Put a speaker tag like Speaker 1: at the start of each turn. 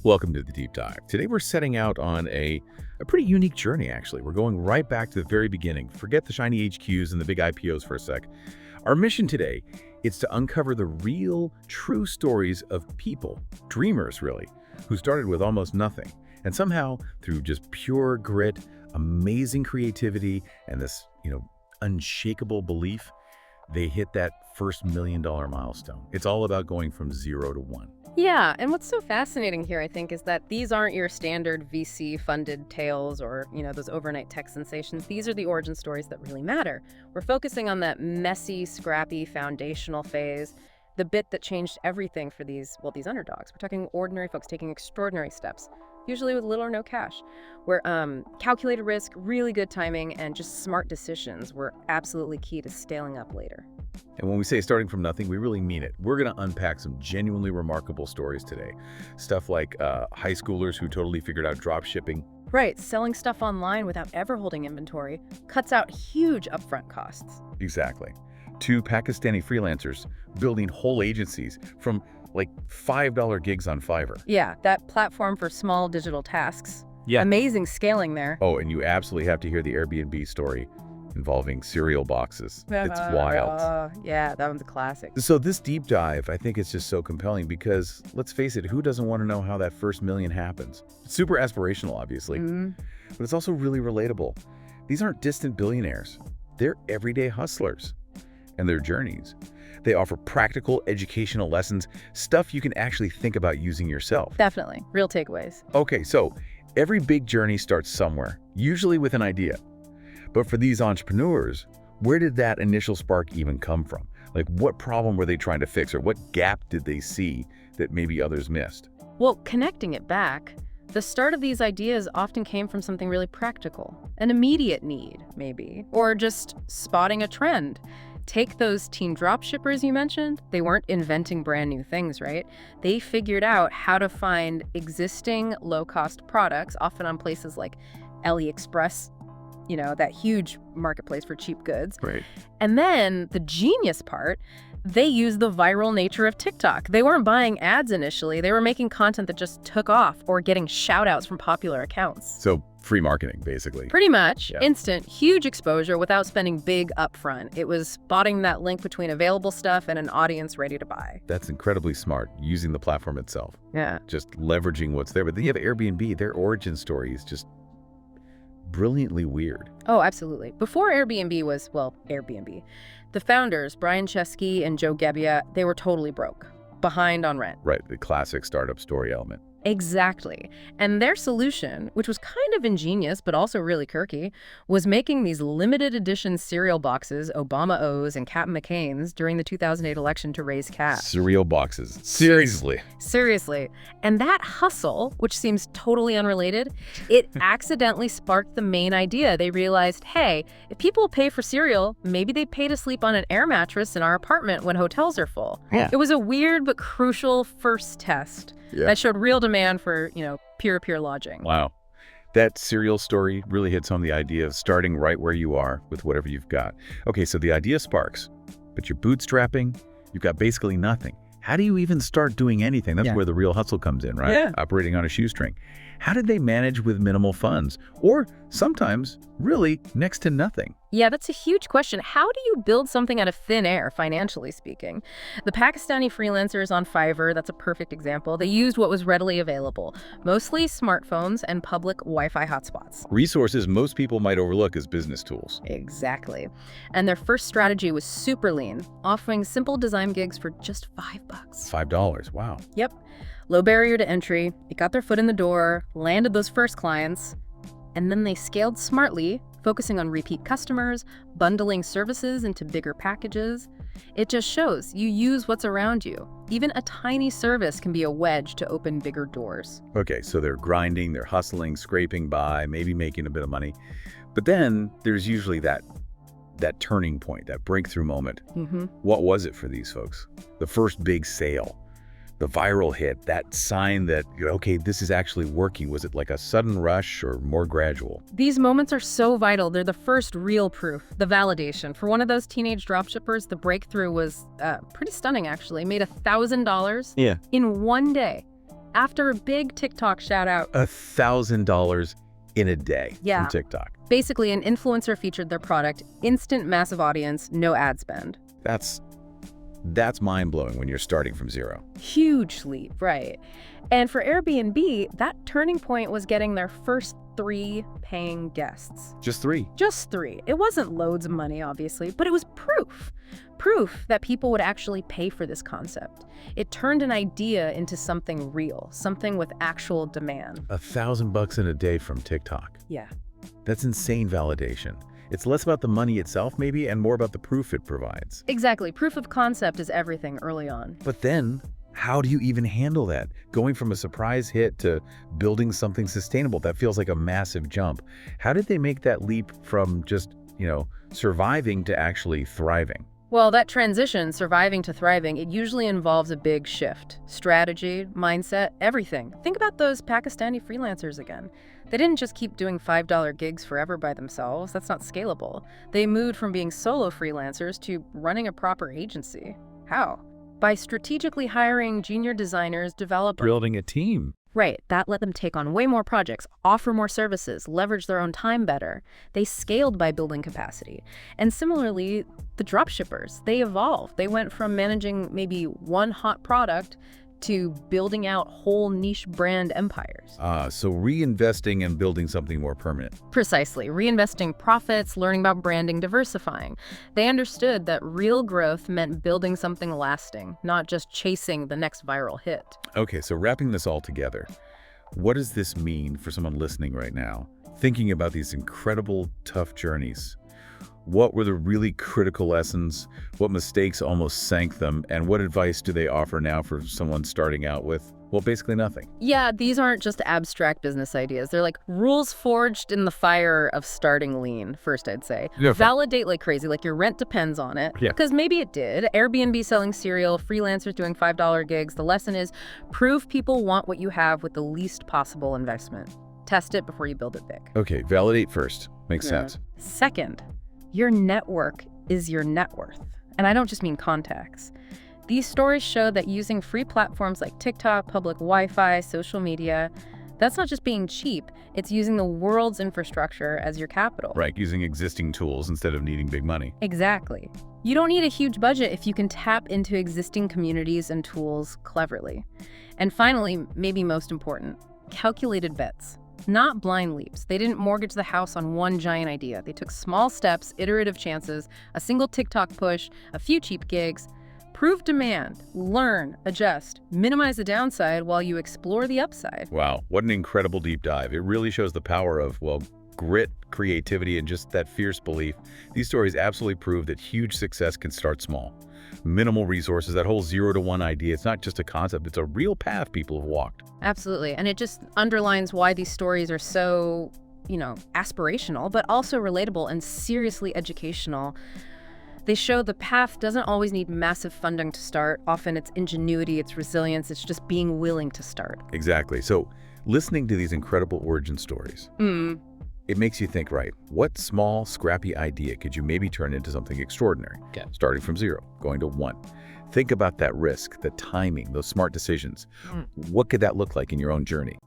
Speaker 1: Welcome to the Deep Dive. Today we're setting out on a pretty unique journey, actually. We're going right back to the very beginning. Forget the shiny HQs and the big IPOs for a sec. Our mission today is to uncover the real, true stories of people, dreamers really, who started with almost nothing. And somehow, through just pure grit, amazing creativity, and this, unshakable belief, they hit that first $1 million milestone. It's all about going from 0 to 1.
Speaker 2: Yeah, and what's so fascinating here, I think, is that these aren't your standard VC-funded tales or, those overnight tech sensations. These are the origin stories that really matter. We're focusing on that messy, scrappy, foundational phase, the bit that changed everything for these underdogs. We're talking ordinary folks taking extraordinary steps, usually with little or no cash, where calculated risk, really good timing, and just smart decisions were absolutely key to scaling up later.
Speaker 1: And when we say starting from nothing, we really mean it. We're going to unpack some genuinely remarkable stories today. Stuff like high schoolers who totally figured out dropshipping.
Speaker 2: Right, selling stuff online without ever holding inventory cuts out huge upfront costs.
Speaker 1: Exactly. 2 Pakistani freelancers building whole agencies from like $5 gigs on Fiverr.
Speaker 2: Yeah, that platform for small digital tasks.
Speaker 1: Yeah.
Speaker 2: Amazing scaling there.
Speaker 1: Oh, and you absolutely have to hear the AirBnB story involving cereal boxes. It's wild.
Speaker 2: Yeah, that one's a classic.
Speaker 1: So this deep dive, I think it's just so compelling because, let's face it, who doesn't want to know how that first million happens? It's super aspirational, obviously, but it's also really relatable. These aren't distant billionaires. They're everyday hustlers. And their journeys. They offer practical educational lessons, stuff you can actually think about using yourself.
Speaker 2: Definitely. Real takeaways.
Speaker 1: Okay, so every big journey starts somewhere, usually with an idea. But for these entrepreneurs, where did that initial spark even come from? Like, what problem were they trying to fix, or what gap did they see that maybe others missed?
Speaker 2: Well, connecting it back, the start of these ideas often came from something really practical, an immediate need, maybe, or just spotting a trend. Take those teen dropshippers you mentioned. They weren't inventing brand new things, right? They figured out how to find existing low-cost products, often on places like AliExpress, that huge marketplace for cheap goods.
Speaker 1: Right.
Speaker 2: And then the genius part, they used the viral nature of TikTok. They weren't buying ads initially. They were making content that just took off or getting shout outs from popular accounts.
Speaker 1: So free marketing, basically.
Speaker 2: Pretty much.
Speaker 1: Yeah.
Speaker 2: Instant, huge exposure without spending big upfront. It was spotting that link between available stuff and an audience ready to buy.
Speaker 1: That's incredibly smart, using the platform itself.
Speaker 2: Yeah.
Speaker 1: Just leveraging what's there. But then you have Airbnb, their origin story is just brilliantly weird.
Speaker 2: Oh, absolutely. Before Airbnb was, Airbnb, the founders, Brian Chesky and Joe Gebbia, they were totally broke, behind on rent.
Speaker 1: Right, the classic startup story element.
Speaker 2: Exactly. And their solution, which was kind of ingenious but also really quirky, was making these limited edition cereal boxes, Obama O's and Captain McCain's, during the 2008 election to raise cash.
Speaker 1: Cereal boxes. Seriously.
Speaker 2: Seriously. And that hustle, which seems totally unrelated, it accidentally sparked the main idea. They realized, hey, if people pay for cereal, maybe they pay to sleep on an air mattress in our apartment when hotels are full.
Speaker 1: Yeah.
Speaker 2: It was a weird but crucial first test.
Speaker 1: Yeah.
Speaker 2: That showed real demand for, peer-to-peer lodging.
Speaker 1: Wow. That cereal story really hits home the idea of starting right where you are with whatever you've got. Okay, so the idea sparks, but you're bootstrapping, you've got basically nothing. How do you even start doing anything? That's where the real hustle comes in, right?
Speaker 2: Yeah.
Speaker 1: Operating on a shoestring. How did they manage with minimal funds? Or sometimes, really, next to nothing?
Speaker 2: Yeah, that's a huge question. How do you build something out of thin air, financially speaking? The Pakistani freelancers on Fiverr, that's a perfect example. They used what was readily available, mostly smartphones and public Wi-Fi hotspots.
Speaker 1: Resources most people might overlook as business tools.
Speaker 2: Exactly. And their first strategy was super lean, offering simple design gigs for just $5.
Speaker 1: $5, wow.
Speaker 2: Yep. Low barrier to entry. It got their foot in the door, landed those first clients, and then they scaled smartly, focusing on repeat customers, bundling services into bigger packages. It just shows you use what's around you. Even a tiny service can be a wedge to open bigger doors.
Speaker 1: Okay, so they're grinding, they're hustling, scraping by, maybe making a bit of money. But then there's usually that turning point, that breakthrough moment. What was it for these folks? The first big sale, the viral hit, that sign that, okay, this is actually working. Was it like a sudden rush or more gradual?
Speaker 2: These moments are so vital. They're the first real proof, the validation. For one of those teenage dropshippers, the breakthrough was pretty stunning, actually. Made $1,000 in one day. after a big TikTok shout out.
Speaker 1: $1,000 in a day
Speaker 2: Yeah.
Speaker 1: from TikTok.
Speaker 2: Basically, an influencer featured their product, instant massive audience, no ad spend.
Speaker 1: That's mind-blowing when you're starting from zero.
Speaker 2: Huge leap, right? And for Airbnb, that turning point was getting their first 3 paying guests.
Speaker 1: Just 3.
Speaker 2: Just 3. It wasn't loads of money, obviously, but it was proof. Proof that people would actually pay for this concept. It turned an idea into something real, something with actual demand.
Speaker 1: $1,000 in a day from TikTok.
Speaker 2: Yeah.
Speaker 1: That's insane validation. It's less about the money itself, maybe, and more about the proof it provides.
Speaker 2: Exactly. Proof of concept is everything early on.
Speaker 1: But then, how do you even handle that? Going from a surprise hit to building something sustainable, that feels like a massive jump. How did they make that leap from just, surviving to actually thriving?
Speaker 2: Well, that transition, surviving to thriving, it usually involves a big shift. Strategy, mindset, everything. Think about those Pakistani freelancers again. They didn't just keep doing $5 gigs forever by themselves. That's not scalable. They moved from being solo freelancers to running a proper agency. How? By strategically hiring junior designers, developers.
Speaker 1: Building a team.
Speaker 2: Right, that let them take on way more projects, offer more services, leverage their own time better. They scaled by building capacity. And similarly, the dropshippers, they evolved. They went from managing maybe one hot product to building out whole niche brand empires.
Speaker 1: So reinvesting and building something more permanent.
Speaker 2: Precisely. Reinvesting profits, learning about branding, diversifying. They understood that real growth meant building something lasting, not just chasing the next viral hit.
Speaker 1: Okay, so wrapping this all together, what does this mean for someone listening right now, thinking about these incredible, tough journeys? What were the really critical lessons? What mistakes almost sank them? And what advice do they offer now for someone starting out with, well, basically nothing?
Speaker 2: Yeah, these aren't just abstract business ideas. They're like rules forged in the fire of starting lean, first I'd say.
Speaker 1: Yeah,
Speaker 2: Validate like crazy, like your rent depends on it.
Speaker 1: Yeah.
Speaker 2: Because maybe it did. Airbnb selling cereal, freelancers doing $5 gigs. The lesson is prove people want what you have with the least possible investment. Test it before you build it big.
Speaker 1: Okay, validate first. Makes sense.
Speaker 2: Second, your network is your net worth. And I don't just mean contacts. These stories show that using free platforms like TikTok, public Wi-Fi, social media, that's not just being cheap, it's using the world's infrastructure as your capital.
Speaker 1: Right, using existing tools instead of needing big money.
Speaker 2: Exactly. You don't need a huge budget if you can tap into existing communities and tools cleverly. And finally, maybe most important, calculated bets. Not blind leaps. They didn't mortgage the house on one giant idea. They took small steps, iterative chances, a single TikTok push, a few cheap gigs. Prove demand, learn, adjust, minimize the downside while you explore the upside.
Speaker 1: Wow, what an incredible deep dive. It really shows the power of, grit, creativity, and just that fierce belief. These stories absolutely prove that huge success can start small. Minimal resources, that whole 0 to 1 idea, it's not just a concept, it's a real path people have walked.
Speaker 2: Absolutely. And it just underlines why these stories are so, aspirational, but also relatable and seriously educational. They show the path doesn't always need massive funding to start. Often it's ingenuity, it's resilience, it's just being willing to start.
Speaker 1: Exactly. So listening to these incredible origin stories, it makes you think, right, what small, scrappy idea could you maybe turn into something extraordinary?
Speaker 2: Okay.
Speaker 1: Starting from 0, going to 1. Think about that risk, the timing, those smart decisions. What could that look like in your own journey?